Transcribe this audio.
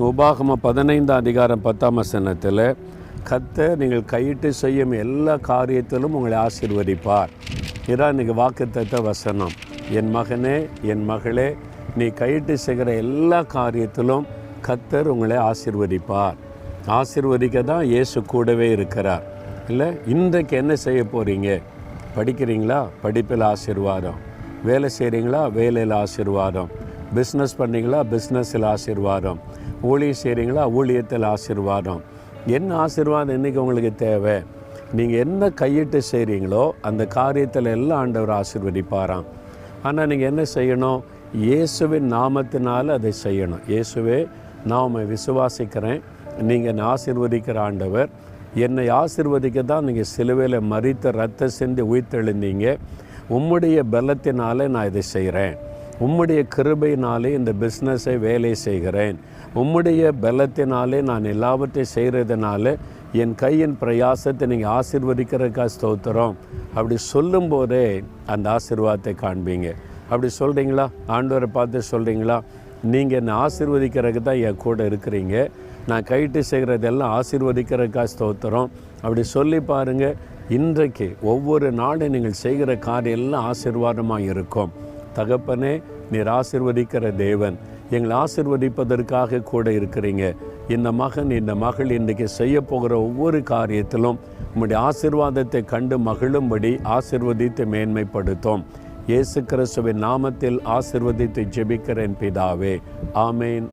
உபாகம 15:10 கர்த்தர் நீங்கள் கையிட்டு செய்யும் எல்லா காரியத்திலும் உங்களை ஆசீர்வதிப்பார். இதான் இன்றைக்கி வாக்குத்தத்த வசனம். என் மகனே, என் மகளே, நீ கையிட்டு செய்கிற எல்லா காரியத்திலும் கர்த்தர் உங்களை ஆசீர்வதிப்பார். ஆசீர்வதிக்க தான் இயேசு கூடவே இருக்கிறார். இல்லை, இன்றைக்கு என்ன செய்ய போகிறீங்க? படிக்கிறீங்களா? படிப்பில் ஆசீர்வாதம். வேலை செய்கிறீங்களா? வேலையில் ஆசீர்வாதம். பிஸ்னஸ் பண்ணுறீங்களா? பிஸ்னஸில் ஆசீர்வாதம். ஊழியம் செய்கிறீங்களா? ஊழியத்தில் ஆசீர்வாதம். என்ன ஆசீர்வாதம் இன்றைக்கி உங்களுக்கு தேவை? நீங்கள் என்ன கையிட்டு செய்கிறீங்களோ அந்த காரியத்தில் எல்லாம் ஆண்டவர் ஆசீர்வதிப்பாராம். ஆனால் நீங்கள் என்ன செய்யணும்? இயேசுவின் நாமத்தினால் அதை செய்யணும். இயேசுவே, நான் உம்மை விசுவாசிக்கிறேன், நீங்கள் என்னை ஆசீர்வதிக்கிற ஆண்டவர், என்னை ஆசீர்வதிக்க தான் நீங்கள் சிலுவையில் மரித்த ரத்த சிந்தி உயிர்த்தெழுந்தீங்க. உம்முடைய பலத்தினாலே நான் இதை செய்கிறேன். உம்முடைய கிருபையினாலே இந்த பிஸ்னஸை வேலை செய்கிறேன். உம்முடைய பலத்தினாலே நான் எல்லாவற்றையும் செய்கிறதுனால என் கையின் பிரயாசத்தை நீங்கள் ஆசீர்வதிக்கிறதுக்காக ஸ்தோத்திரம். அப்படி சொல்லும்போதே அந்த ஆசீர்வாதத்தை காண்பீங்க. அப்படி சொல்கிறீங்களா? ஆண்டவரை பார்த்து சொல்கிறீங்களா? நீங்கள் என்னை ஆசீர்வதிக்கிறதுக்கு தான் என் கூட இருக்கிறீங்க, நான் கையிட்டு செய்கிறதெல்லாம் ஆசீர்வதிக்கிறதுக்காக ஸ்தோத்திரம். அப்படி சொல்லி பாருங்கள். இன்றைக்கு ஒவ்வொரு நாளும் நீங்கள் செய்கிற காரியம் எல்லாம் ஆசீர்வாதமாக இருக்கும். தகப்பனே, நீர் ஆசீர்வதிக்கிற தேவன், எங்களை ஆசீர்வதிப்பதற்காக கூட இருக்கிறீங்க. இந்த மகன், இந்த மகள் இன்றைக்கு செய்ய போகிற ஒவ்வொரு காரியத்திலும் உம்முடைய ஆசீர்வாதத்தை கண்டு மகிழும்படி ஆசீர்வதித்து மேன்மைப்படுத்தும். இயேசு கிறிஸ்துவின் நாமத்தில் ஆசீர்வதித்து ஜெபிக்கிறேன் பிதாவே. ஆமேன்.